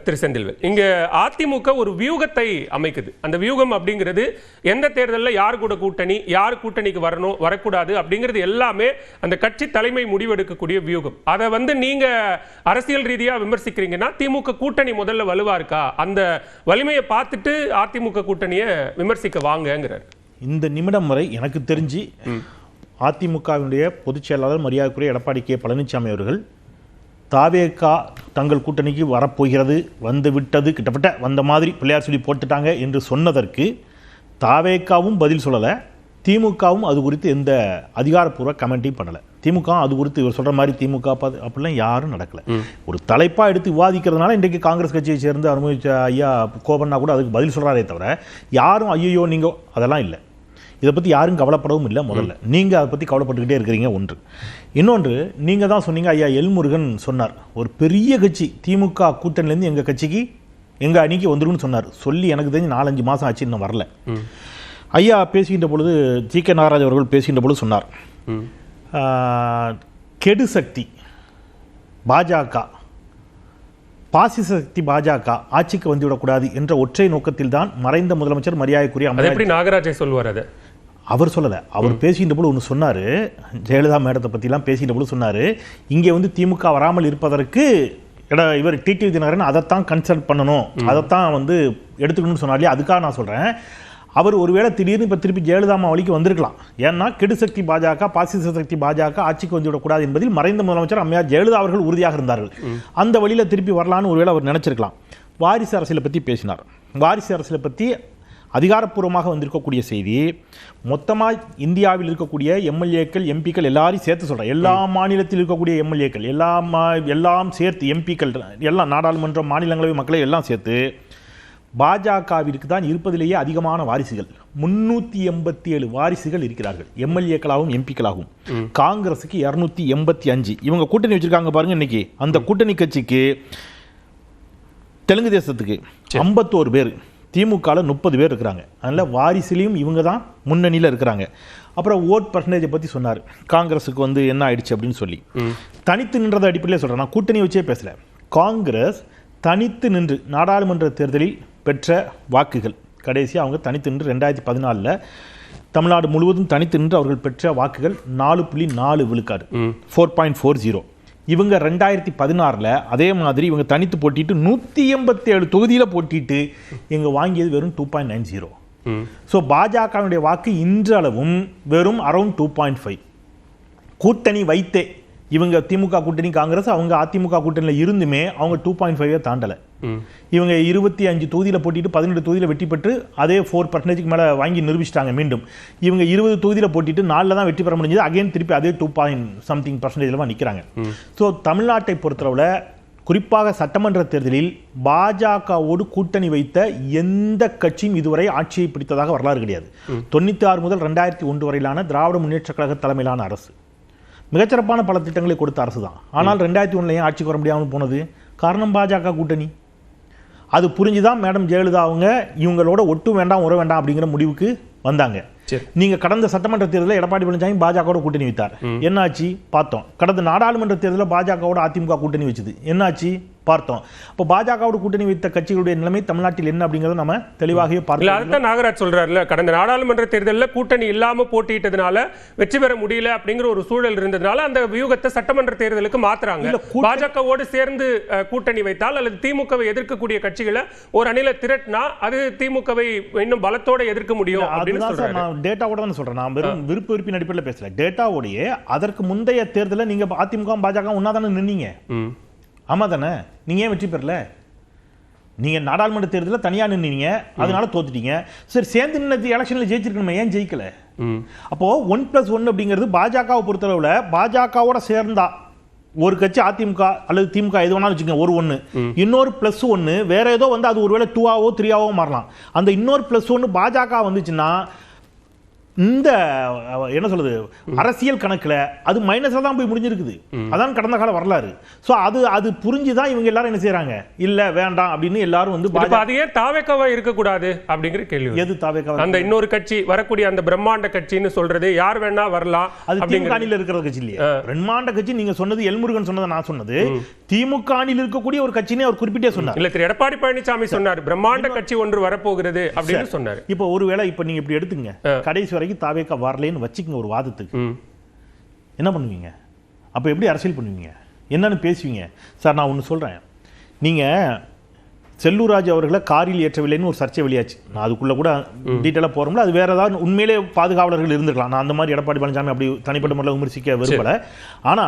திரு செந்தில்வேல், இங்க அதிமுக ஒரு வியூகத்தை அமைக்குது. அந்த வியூகம் அப்படிங்கிறது எந்த தேர்தலில் யார் கூட கூட்டணி, யார் கூட்டணிக்கு வரணும் வரக்கூடாது அப்படிங்கிறது எல்லாமே அந்த கட்சி தலைமை முடிவெடுக்கக்கூடிய வியூகம். அதை நீங்க அரசியல் ரீதியா விமர்சிக்கிறீங்கன்னா திமுக கூட்டணி முதல்ல வலுவா இருக்கா, அந்த வலிமையை பார்த்துட்டு அதிமுக கூட்டணியை விமர்சிக்க வாங்கங்கிறார். இந்த நிமிடம் வரை எனக்கு தெரிஞ்சு அதிமுகவினுடைய பொதுச் செயலாளர் மரியாதைக்குரிய எடப்பாடி கே பழனிசாமி அவர்கள் தாவேகா தங்கள் கூட்டணிக்கு வரப்போகிறது, வந்து விட்டது, கிட்டத்தட்ட வந்த மாதிரி பிள்ளையார் சொல்லி போட்டுட்டாங்க என்று சொன்னதற்கு தாவேகாவும் பதில் சொல்லலை, திமுகவும் அது குறித்து எந்த அதிகாரப்பூர்வ கமெண்ட்டையும் பண்ணலை. திமுக அது குறித்து இவர் சொல்கிற மாதிரி திமுக அப்படிலாம் யாரும் நடக்கலை. ஒரு தலைப்பாக எடுத்து விவாதிக்கிறதுனால இன்றைக்கு காங்கிரஸ் கட்சியை சேர்ந்து அனுபவிச்ச ஐயா கோபண்ணா கூட அதுக்கு பதில் சொல்கிறாரே தவிர யாரும் ஐயோ நீங்கள் அதெல்லாம் இல்லை. இதை பற்றி யாரும் கவலைப்படவும் இல்லை. முதல்ல நீங்கள் அதை பற்றி கவலைப்பட்டுக்கிட்டே இருக்கிறீங்க. ஒன்று. இன்னொன்று, நீங்கள் தான் சொன்னீங்க, ஐயா எல்முருகன் சொன்னார், ஒரு பெரிய கட்சி திமுக கூட்டணிலேருந்து எங்கள் கட்சிக்கு எங்கள் அணிக்கு வந்துருன்னு சொன்னார். சொல்லி எனக்கு தெரிஞ்சு 4-5 மாதம் ஆச்சு, இன்னும் வரல. ஐயா பேசுகின்ற பொழுது ஜி.கே. நாகராஜ் அவர்கள் பேசுகின்ற பொழுது சொன்னார், கெடு சக்தி பாஜக, பாசிச சக்தி பாஜக ஆட்சிக்கு வந்துவிடக்கூடாது என்ற ஒற்றை நோக்கத்தில் தான் மறைந்த முதலமைச்சர் மரியாதைக்குரிய நாகராஜை சொல்வார். அதை அவர் சொல்லலை. அவர் பேசுகின்ற போது ஒன்று சொன்னார், ஜெயலலிதா மேடத்தை பற்றிலாம் பேசுகின்ற போது சொன்னார், இங்கே திமுக வராமல் இருப்பதற்கு இவர் டிடிவி தினகரன் அதைத்தான் கன்சல்ட் பண்ணணும், அதைத்தான் எடுத்துக்கணும்னு சொன்னார். அதுக்காக நான் சொல்கிறேன், அவர் ஒருவேளை திடீர்னு இப்போ திருப்பி ஜெயலலிதா வழிக்கு வந்திருக்கலாம். ஏன்னா கெடு சக்தி பாஜக, பாசிச சக்தி பாஜக ஆட்சிக்கு வந்துவிடக்கூடாது என்பதில் மறைந்த முதலமைச்சர் அம்மையார் ஜெயலலிதா அவர்கள் உறுதியாக இருந்தார்கள். அந்த வழியில் திருப்பி வரலான்னு ஒருவேளை அவர் நினைச்சிருக்கலாம். வாரிசு அரசியலை பற்றி பேசினார். வாரிசு அரசியலை பற்றி அதிகாரப்பூர்வமாக வந்திருக்கக்கூடிய செய்தி, மொத்தமாக இந்தியாவில் இருக்கக்கூடிய எம்எல்ஏக்கள் எம்பிக்கள் எல்லாரையும் சேர்த்து சொல்கிறேன், எல்லா மாநிலத்தில் இருக்கக்கூடிய எம்எல்ஏக்கள் எல்லாம் சேர்த்து, எம்பிக்கள் எல்லாம், நாடாளுமன்றம் மாநிலங்களவை மக்களை எல்லாம் சேர்த்து பாஜகவிற்கு தான் இருப்பதிலேயே அதிகமான வாரிசுகள். 387 வாரிசுகள் இருக்கிறார்கள், எம்எல்ஏக்களாகவும் எம்பிக்களாகவும். காங்கிரஸுக்கு 285. இவங்க கூட்டணி வச்சிருக்காங்க பாருங்க. இன்னைக்கு அந்த கூட்டணி கட்சிக்கு தெலுங்கு தேசத்துக்கு 51 பேர், திமுகவில் 30 பேர் இருக்கிறாங்க. அதனால் வாரிசுலையும் இவங்க தான் முன்னணியில் இருக்கிறாங்க. அப்புறம் ஓட் பர்சன்டேஜை பற்றி சொன்னார், காங்கிரஸுக்கு என்ன ஆயிடுச்சு அப்படின்னு சொல்லி. தனித்து நின்றதை அடிப்படையில் சொல்கிறேன், நான் கூட்டணி வச்சே பேசலை. காங்கிரஸ் தனித்து நின்று நாடாளுமன்ற தேர்தலில் பெற்ற வாக்குகள், கடைசியாக அவங்க தனித்து நின்று 2014 தமிழ்நாடு முழுவதும் தனித்து நின்று அவர்கள் பெற்ற வாக்குகள் 4.4 விழுக்காடு, 4.40. இவங்க 2016 அதே மாதிரி இவங்க தனித்து போட்டிட்டு 187 தொகுதியில் போட்டிட்டு இவங்க வாங்கியது வெறும் 2.90. ஸோ பாஜகவுடைய வாக்கு இன்றளவும் வெறும் அரௌண்ட் 2.5. கூட்டணி வைத்தே இவங்க திமுக கூட்டணி காங்கிரஸ், அவங்க அதிமுக கூட்டணியில் இருந்துமே அவங்க 2.5 தாண்டலை. இவங்க 25 தொகுதியில் போட்டிட்டு 18 தொகுதியில் வெற்றி பெற்று அதே 4% மேலே வாங்கி நிரூபிச்சிட்டாங்க. மீண்டும் இவங்க 20 தொகுதியில் போட்டிட்டு 4 தான் வெற்றி பெற முடிஞ்சது. அகைன் திருப்பி அதே 2.something% நிற்கிறாங்க. ஸோ தமிழ்நாட்டை பொறுத்தளவில் குறிப்பாக சட்டமன்ற தேர்தலில் பாஜகவோடு கூட்டணி வைத்த எந்த கட்சியும் இதுவரை ஆட்சியை பிடித்ததாக வரலாறு கிடையாது. 96 முதல் 2001 வரையிலான திராவிட முன்னேற்ற கழக தலைமையிலான அரசு மிகச்சிறப்பான பல திட்டங்களை கொடுத்த அரசு தான். ஆனால் 2001 ஏன் ஆட்சிக்கு வர முடியாமல் போனது? காரணம் பாஜக கூட்டணி. அது புரிஞ்சுதான் மேடம் ஜெயலலிதா அவங்க இவங்களோட ஒட்டு வேண்டாம் உற வேண்டாம் அப்படிங்கிற முடிவுக்கு வந்தாங்க. நீங்க கடந்த சட்டமன்ற தேர்தலில் எடப்பாடி பழனிசாமி பாஜகவோட கூட்டணி வைத்தார், என்னாச்சு பார்த்தோம். கடந்த நாடாளுமன்ற தேர்தலில் பாஜகவோட அதிமுக கூட்டணி வச்சது, என்னாச்சு பார்த்தோம். இப்போ பாஜகவோட கூட்டணி வைத்த கட்சிகளுடைய நிலைமை தமிழ்நாட்டில் என்ன அப்படிங்கறத நம்ம தெளிவாகவே பார்க்கலாம். அதுதான் நாகராஜ் சொல்றாருல, கடந்த நாடாளுமன்ற தேர்தலில் கூட்டணி இல்லாம போட்டியிட்டதுனால வெற்றி பெற முடியல அப்படிங்கிற ஒரு சூழல் இருந்ததுனால அந்த வியூகத்தை சட்டமன்ற தேர்தலுக்கு மாத்துறாங்க. பாஜகவோடு சேர்ந்து கூட்டணி வைத்தால் அல்லது திமுகவை எதிர்க்கக்கூடிய கட்சிகளை ஒரு அணில திரட்டினா அது திமுகவை இன்னும் பலத்தோட எதிர்க்க முடியும் அப்படின்னு சொல்றாங்க. டேட்டாவோட தான் சொல்றேன், நான் வெறும் விருப்பின் அடிப்படையில் பேசல. டேட்டாவோடைய அதற்கு முந்தைய தேர்தலில் நீங்க அதிமுக பாஜக ஒன்னா தானே நின்னீங்க, ஆமா தானே? நீங்க ஏன் வெற்றி பெறல? நீங்க நாடாளுமன்ற தேர்தலில் தனியா நின்னீங்க, அதனால தோத்துட்டீங்க. சரி, சேர்ந்து நின்று எலெக்ஷன்ல ஜெயிச்சிருக்கணுமே, ஏன் ஜெயிக்கல? அப்போ 1+1 அப்படிங்கிறது பாஜகவை பொறுத்தளவுல பாஜகவோட சேர்ந்தா ஒரு கட்சி அதிமுக அல்லது திமுக எது வேணாலும் வச்சுக்கோங்க, ஒரு 1 இன்னொரு +1 வேற ஏதோ அது ஒருவேளை 2ஆவோ 3ஆவோ மாறலாம். அந்த இன்னொரு +1 பாஜக வந்துச்சுன்னா இந்த என்ன சொல்றது அரசியல் கணக்குல அது மைனஸ்ல தான் போய் முடிஞ்சிருக்குது. அதான் கடந்த கால வரலாறு. சோ அது புரிஞ்சுதான் இவங்க எல்லாரும் என்ன செய்யறாங்க, இல்ல வேண்டாம் அப்படின்னு எல்லாரும் வந்து அதையே தாவேக்காவா இருக்கக்கூடாது அப்படிங்கிற கேள்வி. எது தாவேக்கா? அந்த இன்னொரு கட்சி வரக்கூடிய அந்த பிரம்மாண்ட கட்சின்னு சொல்றது யார் வேணா வரலாம், அது திமுகவில் இருக்கிற கட்சி இல்லையா? பிரம்மாண்ட கட்சி நீங்க சொன்னது எல்முருகன் சொன்னதை நான் சொன்னது திமுகவில் இருக்கக்கூடிய ஒரு கட்சினே அவர் குறிப்பிட்டே சொன்னார். இல்ல திரு எடப்பாடி பழனிசாமி சொன்னார் பிரம்மாண்ட கட்சி ஒன்று வரப்போகிறது அப்படின்னு சொன்னார். இப்போ ஒருவேளை இப்ப நீங்க இப்படி எடுத்துங்க, கடைசி வரைக்கும் தாவேக்கா வரலன்னு வச்சுக்கங்க ஒரு வாதத்துக்கு, என்ன பண்ணுவீங்க? அப்ப எப்படி அரசியல் பண்ணுவீங்க? என்னன்னு பேசுவீங்க? சார் நான் ஒன்று சொல்றேன், நீங்க செல்லூராஜ் அவர்களை காரில் ஏற்றவில்லைன்னு ஒரு சர்ச்சை வெளியாச்சு. நான் அதுக்குள்ள கூட டீட்டெயிலாக போறோம்ல, அது வேற ஏதாவது உண்மையிலே பாதுகாவலர்கள் இருந்திருக்கலாம். நான் அந்த மாதிரி எடப்பாடி பழனிசாமி அப்படி தனிப்பட்ட முறையில் விமர்சிக்க விரும்பல. ஆனா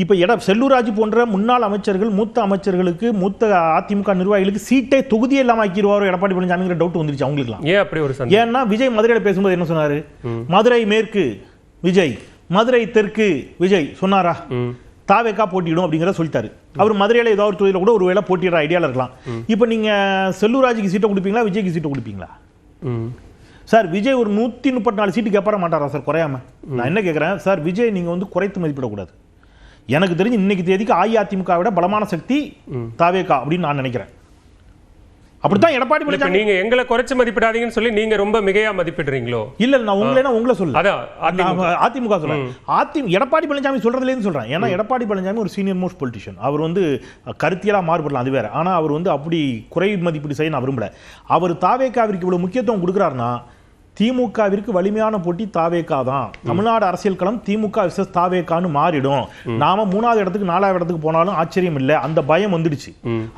இப்ப செல்லூராஜ் போன்ற முன்னாள் அமைச்சர்கள், மூத்த அமைச்சர்களுக்கு, மூத்த அதிமுக நிர்வாகிகளுக்கு சீட்டை தொகுதியே இல்லாம ஆக்கிடுவாரோ எடப்பாடி பழனிசாமிங்கிற டவுட் வந்துருச்சு அவங்களுக்குலாம். ஏன் அப்படி ஒரு ஏன்னா விஜய் மதுரையில பேசும்போது என்ன சொன்னாரு? மதுரை மேற்கு விஜய், மதுரை தெற்கு விஜய் சொன்னாரா? தாவேக்கா போட்டியிடும் அப்படிங்கிறத சொல்லிட்டாரு. அவர் மதுரையில ஏதாவது ஒரு தொகுதியில் கூட ஒரு வேளை போட்டியிட ஐடியால இருக்கலாம். இப்ப நீங்க செல்லூராஜுக்கு சீட்டை கொடுப்பீங்களா, விஜய்க்கு சீட்டை கொடுப்பீங்களா? சார் விஜய் ஒரு 134 சீட்டு கேட்பற மாட்டாரா சார் குறையாம? நான் என்ன கேட்கிறேன் சார், விஜய் நீங்க வந்து குறைத்து மதிப்பிடக்கூடாது. எனக்கு தெரிஞ்சு இன்னைக்கு தேதிக்கு அஇஅதிமுக விட பலமான சக்தி தாவேக்கா அப்படின்னு நான் நினைக்கிறேன். அப்படித்தான் எடப்பாடி பழனிசாமி. நீங்க எங்களை குறைச்சு மதிப்பிடாதீங்கன்னு சொல்லி நீங்க ரொம்ப மிகையா மதிப்பிடுறீங்களோ? இல்ல நான் உங்களை சொல்ல, அதிமுக சொல்றேன். எடப்பாடி பழனிசாமி சொல்றதுலேருந்து சொல்றேன். ஏன்னா எடப்பாடி பழனிசாமி ஒரு சீனியர் மோஸ்ட் பொலிட்டிஷியன். அவர் வந்து கருத்தியலா மாறுபடலாம், அது வேற. ஆனா அவர் வந்து அப்படி குறை மதிப்பீடு செய்ய நான் விரும்பல. அவர் தாவேக்காவிற்கு இவ்வளவு முக்கியத்துவம் கொடுக்கிறாருன்னா திமுகவிற்கு வலிமையான போட்டி தாவேக்கா தான். தமிழ்நாடு அரசியல் களம் திமுக விசஸ் தாவேக்கான்னு மாறிடும். நாம 3வது இடத்துக்கு 4வது இடத்துக்கு போனாலும் ஆச்சரியம் இல்ல. அந்த பயம் வந்துடுச்சு.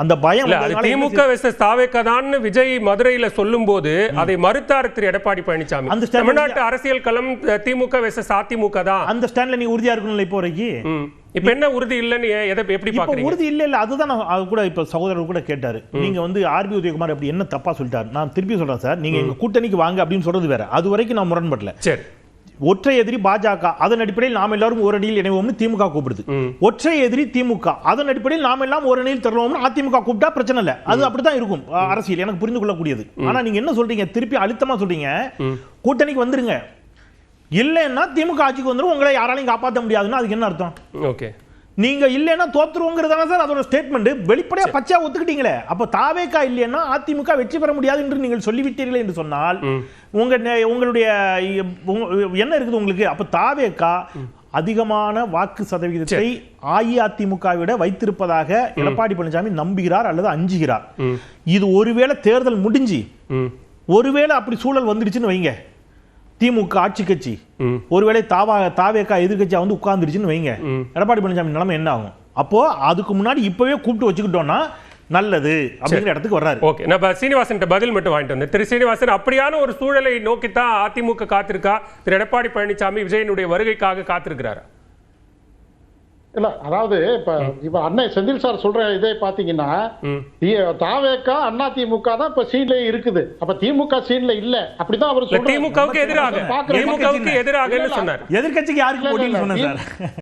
அந்த பயம் திமுக விசஸ் தாவேக்கா தான் விஜய் மதுரையில சொல்லும் போது அதை மறுத்தார் திரு எடப்பாடி பழனிசாமி. தமிழ்நாட்டு அரசியல் களம் திமுக விசஸ் அதிமுக தான். அந்த ஸ்டாண்ட்ல நீ உறுதியா இருக்கணும்ல இப்போ வரைக்கும். இப்ப என்ன உறுதி இல்லன்னு எப்படி பாக்குறீங்க? உறுதி இல்ல அதுதான் நான் கூட இப்ப சகோதரர் கூட கேட்டாரு. நீங்க வந்து ஆர்பி உதயகுமார் அப்படி என்ன தப்பா சொல்லிட்டாரு. நான் திருப்பி சொல்றேன் சார், நீங்க எங்க கூட்டணிக்கு வாங்க அப்படின்னு சொல்றது வேற. அது வரைக்கும் நான் முரண்படல. சரி, ஒற்றை எதிரி பாஜக, அதன் அடிப்படையில் நாம் எல்லாரும் ஒரு அடியில் இணைவோம்னு திமுக கூப்பிடுது. ஒற்றை எதிரி திமுக, அதன் அடிப்படையில் நாம் எல்லாம் ஒரு அணியில் தருவோம்னு அதிமுக கூப்பிட்டா பிரச்சனை இல்ல. அது அப்படித்தான் இருக்கும் அரசியல், எனக்கு புரிந்து கொள்ளக்கூடியது. ஆனா நீங்க என்ன சொல்றீங்க, திருப்பி அழுத்தமா சொல்றீங்க கூட்டணிக்கு வந்துருங்க, இல்லைன்னா திமுக ஆட்சிக்கு வந்துடும், உங்களை யாராலையும் காப்பாற்ற முடியாதுன்னா அதுக்கு என்ன அர்த்தம்? ஓகே, நீங்க இல்லைன்னா தோத்துருவோங்கிறதான சார் அதோட ஸ்டேட்மெண்ட். வெளிப்படையா பச்சையா ஒத்துக்கிட்டீங்களே. அப்ப தாவேக்கா இல்லைன்னா அதிமுக வெற்றி பெற முடியாது என்று நீங்கள் சொல்லிவிட்டீர்களே என்று சொன்னால் உங்களுடைய என்ன இருக்குது உங்களுக்கு? அப்ப தாவேக்கா அதிகமான வாக்கு சதவீதத்தை அஇஅதிமுக விட வைத்திருப்பதாக எடப்பாடி பழனிசாமி நம்புகிறார் அல்லது அஞ்சுகிறார். இது ஒருவேளை தேர்தல் முடிஞ்சு ஒருவேளை அப்படி சூழல் வந்துடுச்சுன்னு வைங்க, திமுக ஆட்சி கட்சி ஒருவேளை தாவேக்கா எதிர்கட்சியா வந்து உட்கார்ந்துருச்சுன்னு வைங்க, எடப்பாடி பழனிசாமி நிலைமை என்ன ஆகும்? அப்போ அதுக்கு முன்னாடி இப்பவே கூப்பிட்டு வச்சுக்கிட்டோம்னா நல்லது அப்படிங்கிற இடத்துக்கு வர்றாரு. ஓகே, நம்ம சீனிவாசன் பதில் மட்டும் வாங்கிட்டு வந்தேன். திரு சீனிவாசன், அப்படியான ஒரு சூழலை நோக்கித்தான் அதிமுக காத்திருக்கா? திரு எடப்பாடி பழனிசாமி விஜயனுடைய வருகைக்காக காத்திருக்கிறாரா? இல்ல, அதாவது இப்ப அண்ணன் செந்தில் சார் சொல்ற இதே பாத்தீங்கன்னா தாவேக்கா அண்ணா திமுக தான் இப்ப சீன்ல இருக்குது. அப்ப திமுக சீன்ல இல்ல, அப்படிதான் அவர் சொல்றாரு. திமுகவுக்கு எதிராக சொன்னார். எதிர்கட்சிக்கு யாருக்கு போட்டின்னு சொன்னார் சார்.